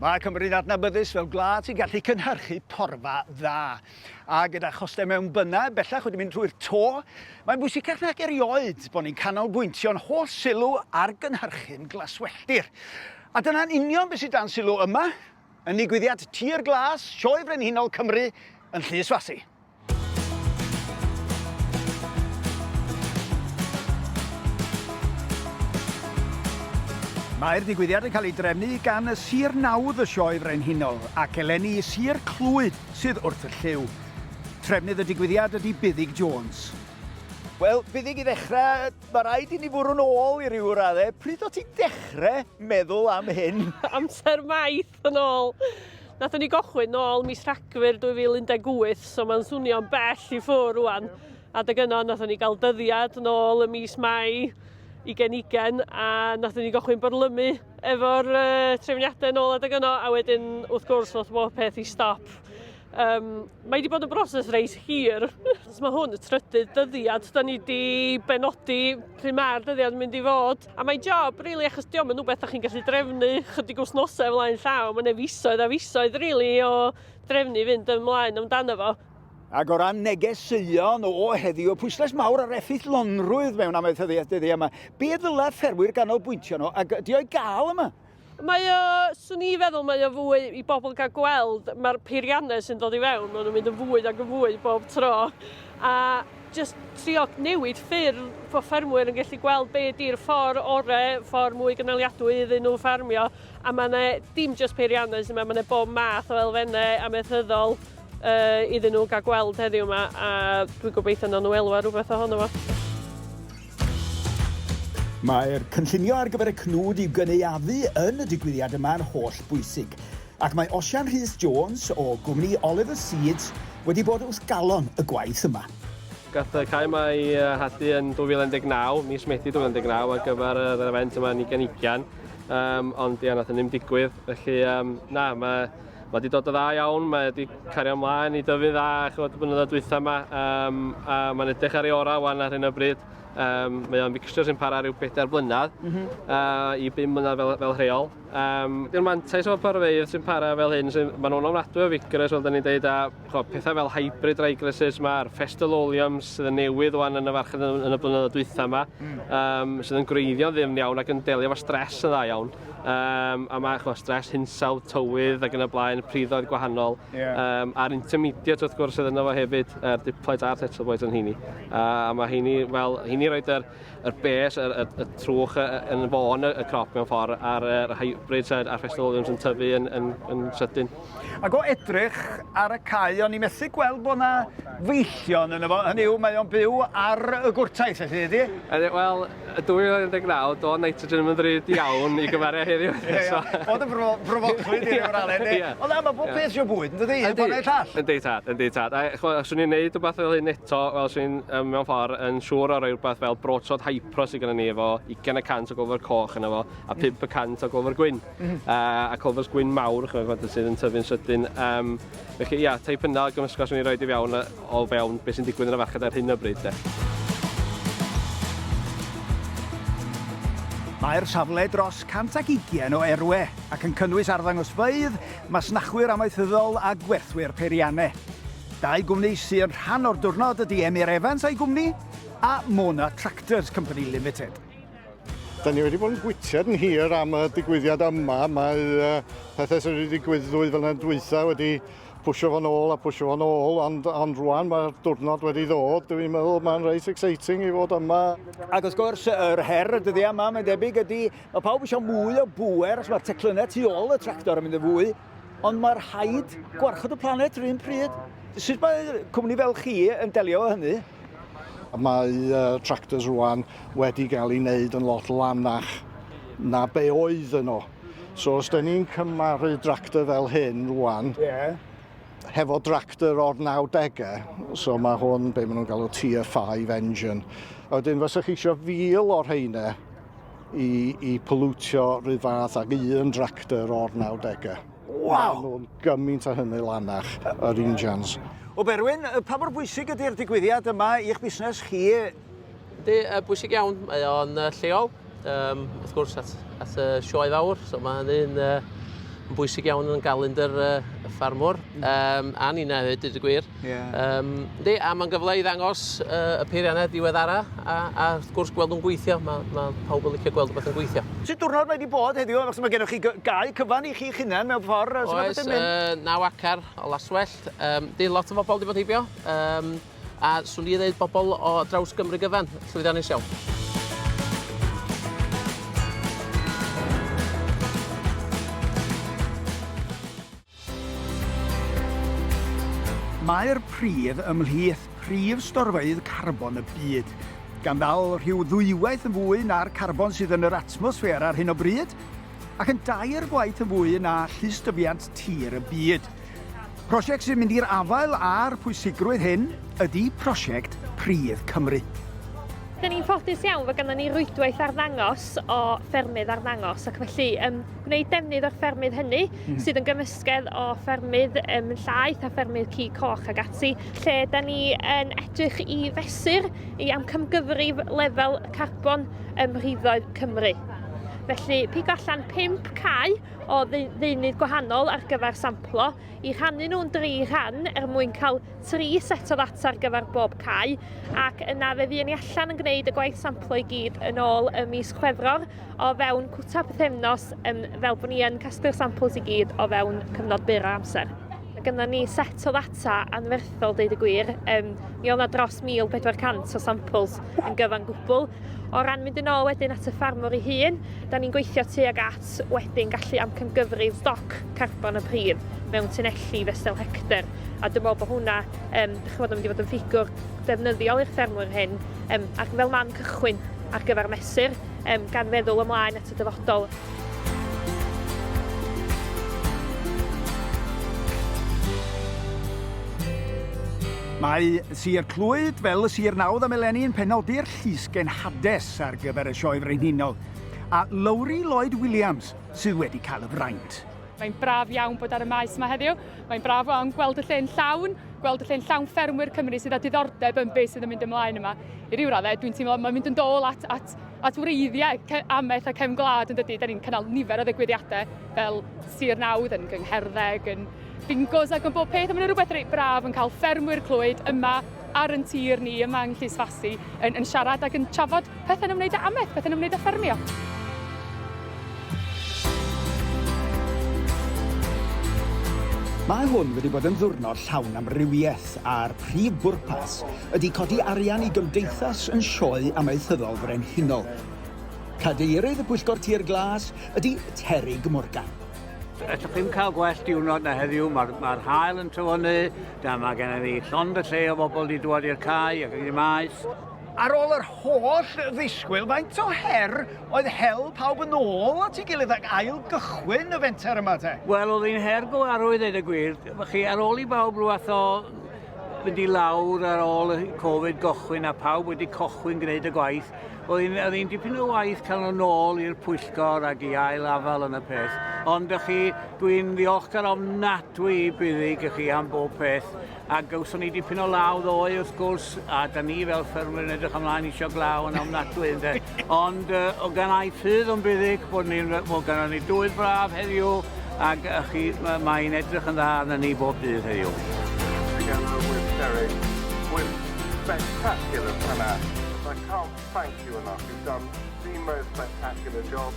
Mae Cymru'n adnabyddus fel gwlad sy'n gallu cynhyrchu porfa dda. A gyda chostau mewnbynna bellach wedi mynd trwy'r to, mae'n bwysicach nag erioed bod ni'n canolbwyntio'n holl sylw ar gynhyrchu'n glaswelltir. A dyna'n union beth sydd dan sylw yma, yn Digwyddiad Tir Glas Sioe Frenhinol Cymru yn Llysfasi. Mae'r digwyddiad yn cael ei drefnu gan y Sir Nawdd y Sioe Frenhinol ac eleni Sir Clwyd sydd wrth y lliw. Trefnydd y digwyddiad ydy Buddig Jones. Wel, Buddig i ddechrau, mae rhaid i ni fwrw'n ôl i ryw raddau. Pryd o ti'n dechrau meddwl am hyn? Amser maith yn ôl. Nathon ni gochwyn nôl mis Rhagfyr 2018, so mae'n swnio'n bell i ffwrdd rwan. Adeg yno, nathon ni gael dyddiad nôl y mis Mai 2020 a nathon ni gochwyn borlymu efo'r trefniadau nôl adeg yno, a wedyn wrth gwrs nath bob peth i stop. Mae wedi bod yn broses reis hir. Mae hwn y trydydd dyddiad. Da ni wedi benodi pryd mae'r dyddiad yn mynd i fod. A mae'n job, really, achos diolch yn rhywbeth da chi'n gallu drefnu chydig wsnosau flaen llaw. Mae'n fisoedd a fisoedd, really, o drefnu fynd ymlaen amdano fo. Ac o ran negeseuon o heddiw, pwyslais mawr ar effaith lonrwydd mewn amaethyddiaeth dyddi yma. Be ddylai ffermwyr ganolbwyntio nhw, ac ydy o'i gael yma? Mae o, swn i feddwl, mae o fwy i bobl gael gweld. Mae'r peiriannau sy'n dod i fewn, maen nhw'n mynd yn fwy ac yn fwy bob tro. A just trio newid ffyrdd fo ffermwyr yn gallu gweld be ydy'r ffordd orau, ffordd mwy gynaliadwy iddyn nhw ffermio. A mae yna dim just peiriannau sy'n mae yna bob math o elfennau amaethyddol iddyn nhw gael gweld heddiw yma, a dwi'n gobeithio na nhw elwa rhywbeth ohono fo. Mae'r cynllunio ar gyfer y cnwd i gynaeafu yn y digwyddiad yma yn holl bwysig. Ac mae Osian Rhys Jones o gwmni Oliver Seeds wedi bod wrth galon y gwaith yma. Gath y cae yma i hadu yn 2019, mis Medi 2019, ar gyfer yr event yma yn 2020. Ond ia, nath yn ddim digwydd. Felly, mae wedi dod o dda iawn, mae wedi cario ymlaen i dyfu dda chod y blynyddoedd dwytha yma. A mae'n edrych ar ei ora wan ar hyn o bryd. Mae o'n fixture sy'n para rhyw 4 blynedd i 5 mlynedd fel rheol. Di'n mantais o'r porfeydd sy'n para fel hyn, maen nhw'n ofnadwy o vigorous, fel da ni'n dweud, a pethau fel hybrid ryglysis mae'r festaloliums sydd yn newydd wan yn y farchnad yn y blynyddoedd dwytha yma, sydd yn gwreiddio'n ddim iawn ac yn delio efo stres yn dda iawn. A mae stres hinsawdd, tywydd ac yn y blaen, priddoedd gwahanol. A'r intermediate wrth gwrs sydd yna fo hefyd, diploid a'r tetraboid yn hynny. A mae hynny roed yr bes, y trwch yn fôn y crop mewn ffordd, a'r hybrids a'r festaloliums yn tyfu yn sydyn. Ac o edrych ar y cae, o'n i'n methu gweld bod yna feillion yna fo. Hynny yw, mae o'n byw ar y gwrtaeth, felly ydy? Wel, 2019, do'n nitrogen yn drud iawn i gymaru heddiw. Oedd yn brofoclwyd i'r wralen. Ond mae bob peth sy'n bwyd, yn dydi? Yn llall? Yndi tad. Swn i'n neud rhywbeth fel hyn eto, wel swn i'n mewn ffordd yn siŵr o rhywbeth fel brotod hypro sydd gennym ni efo 20% o gofr coch yna fo, a 5% o gofr gwyn. A cofers gwyn mawr, sydd yn tyfu'n sydyn. Felly, ia, teip yna gymysgos swn i'n rhoi i fewn o fewn beth sy'n digwydd yn y farchnad ar hyn o bryd. Mae'r safle dros 120 o erwe ac yn cynnwys arddangosfeydd, masnachwyr amaethyddol a gwerthwyr peiriannau. 2 gwmni sy'n rhan o'r diwrnod ydy Emyr Evans a'i gwmni a Mona Tractors Company Limited. Da ni wedi bod yn gwytiad yn hir am y digwyddiad yma. Mae pethau sydd wedi digwyddwydd fel yna dwytha wedi pwysio fo'n ôl, ond rwan mae'r diwrnod wedi ddod. Dwi'n meddwl mae'n reit exciting i fod yma. Ac wrth gwrs, yr her y dyddi yma, mae'n debyg ydy, mae pawb eisiau mwy o bwer, os mae'r teclynnau tu ôl y tractor yn mynd yn fwy, ond mae'r rhaid gwarchod y planet rhywun pryd. Sut mae cwmni fel chi yn delio o hynny? Mae tractors rwan wedi cael ei wneud yn lot lanach na be oedd yno. So os da ni'n cymaru tractor fel hyn rwan, hefo tractor o'r 90au, so mae hwn be maen nhw'n galw Tier 5 engine. A wedyn fysach chi eisiau 1000 o'r heine i polwtio rhyw fath ag 1 tractor o'r 90au. Wow! Mae nhw'n gymaint a hynny lanach, yr engines. O Berwyn, pa mor bwysig ydy'r digwyddiad yma i'ch busnes chi? Bwysig iawn, mae o'n lleol. Wrth gwrs at y sioe fawr, so mae hynny'n yn bwysig iawn yn galendr y ffarmwr, a ni'n hefyd, dweud y gwir. A mae'n gyfle i ddangos y peiriannau diweddara, a wrth gwrs gweld nhw'n gweithio. Mae pawb yn licio gweld rhywbeth yn gweithio. Sut diwrnod mae wedi bod heddiw? Achos mae gennych chi gau cyfan i chi'ch hunain mewn ffordd. Oes, 9 acar o laswellt. Lot o bobl wedi bod heibio. A swn i ddweud bobl o draws Gymru gyfan, llwyddiannus iawn. Mae'r pridd ymhlith prif storfeydd carbon y byd, gan ddal rhyw ddwywaith yn fwy na'r carbon sydd yn yr atmosffer ar hyn o bryd, ac yn 2 gwaith yn fwy na llystyfiant tir y byd. Prosiect sy'n mynd i'r afael a'r pwysigrwydd hyn ydy prosiect Pridd Cymru. Da ni'n ffodus iawn fod ganddo ni rwydwaith arddangos o ffermydd arddangos, ac felly gwneud defnydd o'r ffermydd hynny sydd yn gymysgedd o ffermydd llaeth a ffermydd ci coch ag ati, lle da ni yn edrych i fesur i amcamgyfrif lefel carbon ym mhrifdoedd Cymru. Felly, pig allan 5 cae o ddeunydd gwahanol ar gyfer samplo, i rhannu nhw'n 3 rhan mwyn cael 3 set o ddata ar gyfer bob cae, ac yna fe fuon ni allan yn gwneud y gwaith samplo i gyd yn ôl y mis Chwefror o fewn cwta pythefnos fel bod ni yn casglu'r samples i gyd o fewn cyfnod byr o amser. Mae gynno ni set o ddata anferthol, deud y gwir. Mi oedd na dros 1,400 o samples yn gyfan gwbl. O ran mynd yn ôl wedyn at y ffarmwr ei hun, da ni'n gweithio tuag at wedyn gallu amcamgyfrif stoc carbon y pridd mewn tunelli fesel hectar. A dwi'n meddwl bod hwnna yn mynd i fod yn ffigwr defnyddiol i'r ffermwr hyn, ac fel man cychwyn ar gyfer mesur, gan feddwl ymlaen at y dyfodol. Mae Sir Clwyd fel y Sir Nawdd am eleni yn penodi'r llysgen hades ar gyfer y sioe frenhinol, a Lowri Lloyd Williams sydd wedi cael y fraint. Mae'n braf iawn bod ar y maes yma heddiw. Mae'n braf iawn gweld y lle'n llawn, gweld y lle'n llawn ffermwyr Cymru sydd â diddordeb yn beth sydd yn mynd ymlaen yma. I ryw raddau, dwi'n teimlo mae'n mynd yn dôl at wreiddiau amaeth a cefn gwlad yn dydy. Da ni'n cynnal nifer o ddigwyddiadau fel Sir Nawdd yn Gyngherddeg, yn bingos ac yn bob peth. A mae'n rhywbeth reit braf yn cael ffermwyr Clwyd yma ar yn tir ni, yma yng Llysfasi, yn siarad ac yn trafod pethau'n ymwneud â amaeth, pethau'n ymwneud â ffermio. Mae hwn wedi bod yn ddiwrnod llawn amrywiaeth a'r prif bwrpas ydy codi arian i gymdeithas yn sioe amaethyddol frenhinol. Cadeirydd y Pwyllgor Tir Glas ydy Terig Morgan. Ydych chi'n cael gwell diwrnod na heddiw, mae'r hael yn tyfynnu, mae gennym ni llond y lle o bobl wedi dod i'r cae ac i'r maes. Ar ôl yr holl ddisgwyl, faint o her oedd hel pawb yn ôl at ei gilydd ac ail gychwyn y fenter yma te? Wel, oedd hi'n her gwarwydd dweud y gwir. Chi, ar ôl i bawb rhywbeth o fynd i lawr ar ôl y Covid gochwyn a pawb wedi cochwyn gwneud y gwaith, oedd hi'n dipyn o waith cael yn ôl i'r pwyllgor ac i ail afel yn y peth. Ond dwi'n ddiolchgar ofnadwy i buddig chi am bob peth. A gawson ni dipyn o law ddoe wrth gwrs, a da ni fel ffermwyr yn edrych ymlaen isio glaw yn ofnadwy. Ond o gan ai ffydd o'n buddig bod gan ni dwydd braf heddiw, ac mae'n edrych yn dda arna ni bob dydd heddiw. Together with Derek, with spectacular fella. I can't thank you enough. You've done the most spectacular job.